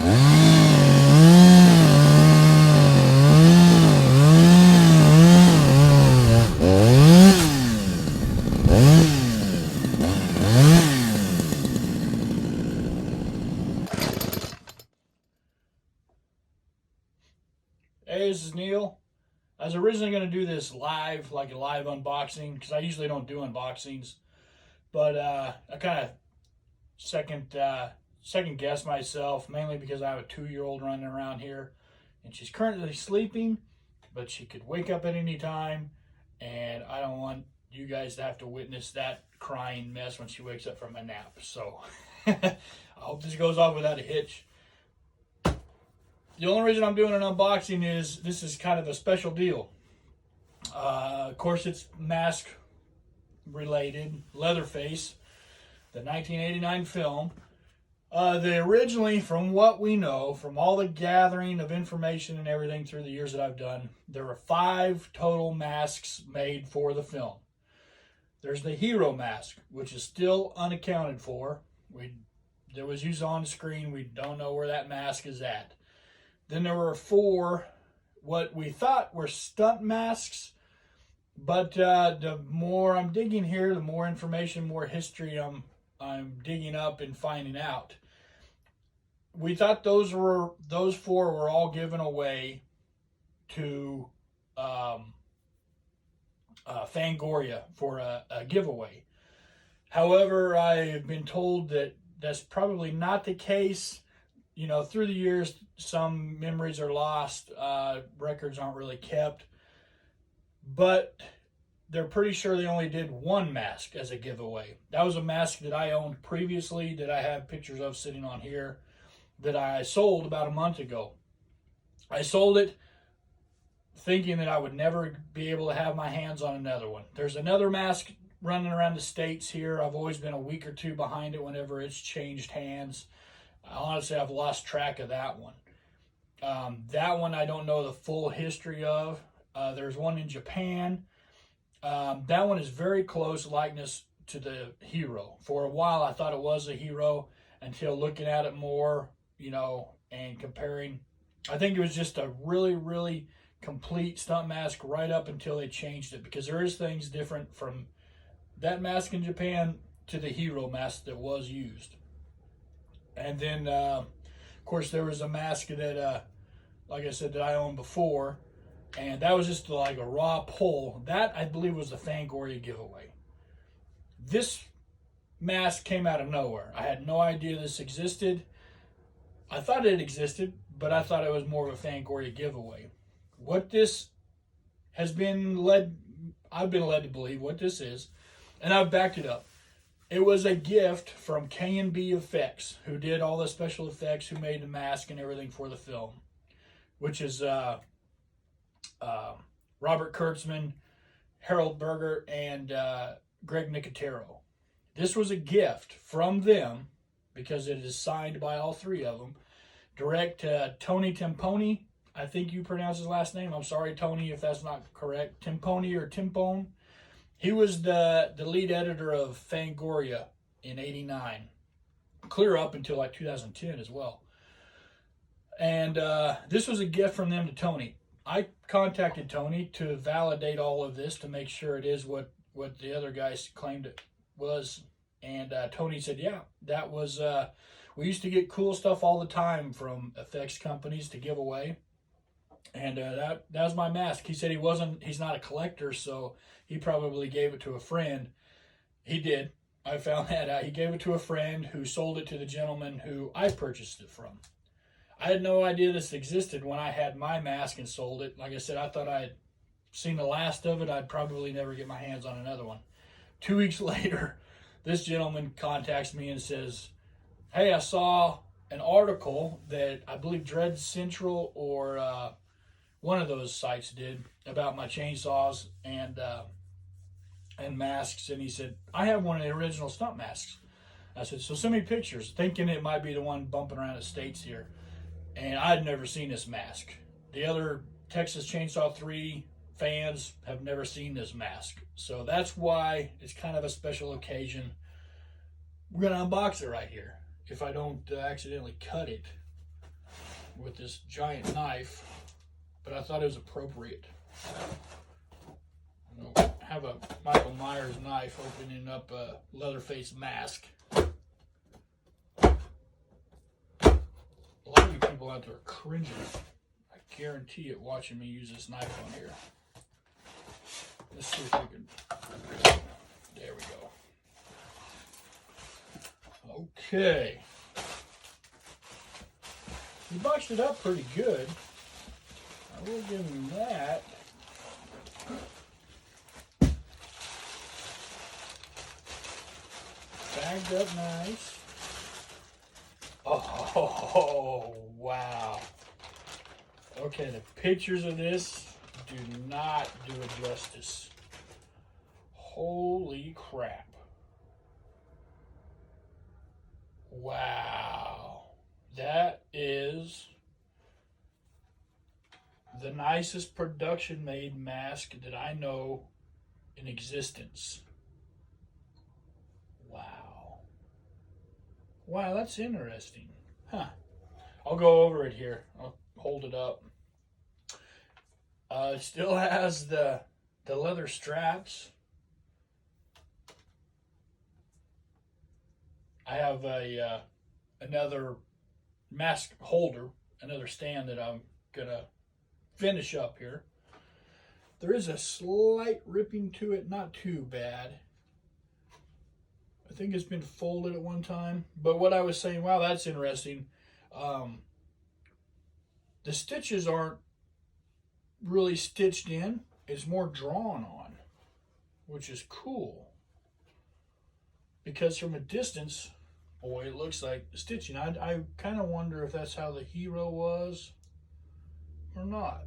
Hey, this is Neil. I was originally going to do this live, like a live unboxing, because I usually don't do unboxings. But I kind of second guess myself, mainly because I have a 2-year old running around here, and she's currently sleeping, but she could wake up at any time, and I don't want you guys to have to witness that crying mess when she wakes up from a nap. So I hope this goes off without a hitch. The only reason I'm doing an unboxing is this is kind of a special deal. Of course, it's mask related. Leatherface, the 1989 film. They originally, from what we know, from all the gathering of information and everything through the years that I've done, there were 5 total masks made for the film. There's the hero mask, which is still unaccounted for. That was used on screen. We don't know where that mask is at. Then there were 4 what we thought were stunt masks, but the more I'm digging here, the more information, more history I'm digging up and finding out. We thought those 4 were all given away to Fangoria for a giveaway. However, I've been told that that's probably not the case. You know, through the years, some memories are lost, records aren't really kept, but they're pretty sure they only did 1 mask as a giveaway. That was a mask that I owned previously, that I have pictures of sitting on here, that I sold about a month ago. I sold it thinking that I would never be able to have my hands on another one. There's another mask running around the States here. I've always been a week or 2 behind it whenever it's changed hands. Honestly, I've lost track of that one. That one I don't know the full history of. There's one in Japan. That one is very close likeness to the hero. For a while, I thought it was a hero until looking at it more, and comparing. I think it was just a really, really complete stunt mask right up until they changed it, because there is things different from that mask in Japan to the hero mask that was used. And then, of course, there was a mask that, like I said, that I owned before, and that was just like a raw pull. That, I believe, was the Fangoria giveaway. This mask came out of nowhere. I had no idea this existed. I thought it existed, but I thought it was more of a Fangoria giveaway. What this has been I've been led to believe what this is, and I've backed it up. It was a gift from K&B Effects, who did all the special effects, who made the mask and everything for the film, which is Robert Kurtzman, Harold Berger, and Greg Nicotero. This was a gift from them, because it is signed by all 3 of them. Direct to Tony Timpone. I think you pronounce his last name. I'm sorry, Tony, if that's not correct. Timpone or Timpone. He was the lead editor of Fangoria in '89, clear up until like 2010 as well. And this was a gift from them to Tony. I contacted Tony to validate all of this, to make sure it is what the other guys claimed it was. And Tony said, yeah, that was, we used to get cool stuff all the time from effects companies to give away. And that was my mask. He said he's not a collector, so he probably gave it to a friend. He did. I found that out. He gave it to a friend who sold it to the gentleman who I purchased it from. I had no idea this existed when I had my mask and sold it. Like I said, I thought I had seen the last of it. I'd probably never get my hands on another one. 2 weeks later, this gentleman contacts me and says, hey, I saw an article that I believe Dread Central or one of those sites did about my chainsaws and masks. And he said, I have one of the original stunt masks. I said, so send me pictures, thinking it might be the one bumping around the States here. And I'd never seen this mask. The other Texas Chainsaw 3 fans have never seen this mask. So that's why it's kind of a special occasion. We're going to unbox it right here, if I don't accidentally cut it. with this giant knife, but I thought it was appropriate. Have a Michael Myers knife opening up a Leatherface mask. A lot of you people out there are cringing. I guarantee it watching me use this knife on here. Let's see if we can. There we go. Okay. He boxed it up pretty good. I will give him that. Bagged up nice. Oh, wow. Okay, the pictures of this do not do it justice. Holy crap. Wow. That is the nicest production made mask that I know in existence. Wow. Wow, that's interesting. Huh. I'll go over it here. I'll hold it up. It still has the leather straps. I have another mask holder, another stand that I'm gonna finish up here. There is a slight ripping to it, not too bad. I think it's been folded at one time. But what I was saying, wow, that's interesting. The stitches aren't really stitched in. It's more drawn on, which is cool. Because from a distance, boy, it looks like stitching. I kind of wonder if that's how the hero was or not.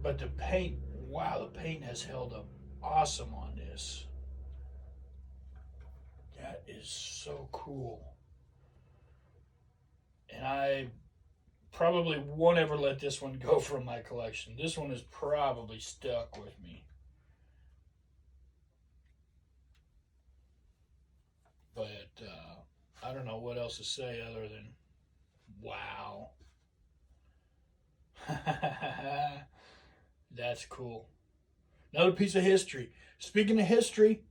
But the paint, wow, the paint has held up awesome on this. That is so cool. And I probably won't ever let this one go from my collection. This one is probably stuck with me. But I don't know what else to say other than wow. That's cool. Another piece of history. Speaking of history,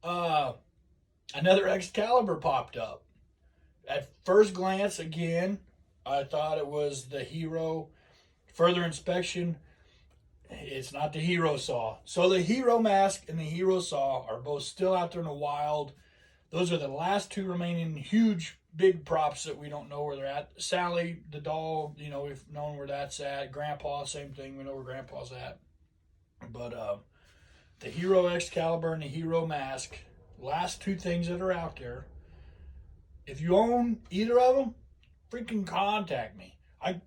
another Excalibur popped up. At first glance, again, I thought it was the hero. Further inspection, it's not the hero saw. So the hero mask and the hero saw are both still out there in the wild. Those are the last two remaining huge, big props that we don't know where they're at. Sally, the doll, you know, we've known where that's at. Grandpa, same thing. We know where Grandpa's at. But the Hero Excalibur and the Hero Mask, last two things that are out there. If you own either of them, freaking contact me. I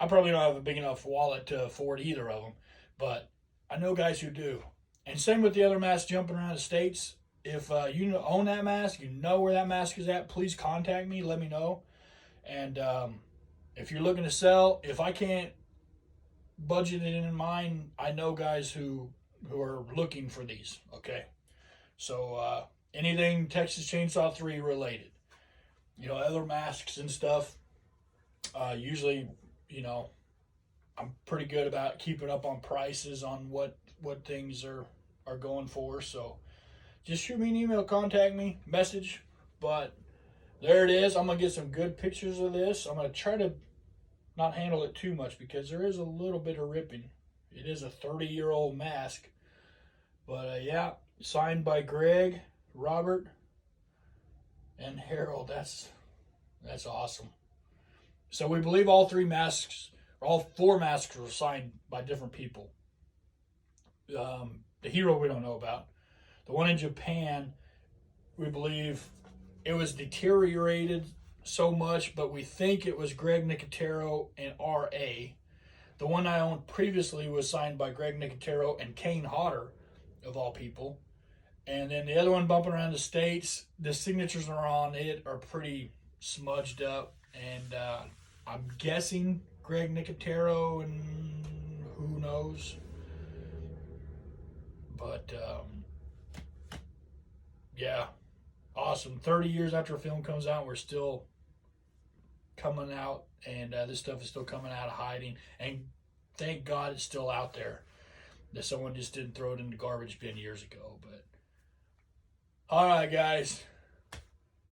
probably don't have a big enough wallet to afford either of them, but I know guys who do. And same with the other masks jumping around the States. If you own that mask, you know where that mask is at, please contact me, let me know. And if you're looking to sell, if I can't budget it in mine, I know guys who are looking for these, okay? So anything Texas Chainsaw 3 related. You know, other masks and stuff, usually, you know, I'm pretty good about keeping up on prices on what things are going for. So just shoot me an email, contact me, message. But there it is. I'm going to get some good pictures of this. I'm going to try to not handle it too much because there is a little bit of ripping. It is a 30-year-old mask. But yeah, signed by Greg, Robert, and Harold. That's awesome. So we believe all four masks were signed by different people. The hero we don't know about. The one in Japan, we believe it was deteriorated so much, but we think it was Greg Nicotero and R.A. The one I owned previously was signed by Greg Nicotero and Kane Hodder, of all people. And then the other one bumping around the States, the signatures are on it are pretty smudged up. And I'm guessing Greg Nicotero and who knows. But, yeah, awesome. 30 years after a film comes out, we're still coming out, and this stuff is still coming out of hiding. And thank God it's still out there. That someone just didn't throw it in the garbage bin years ago. But all right, guys.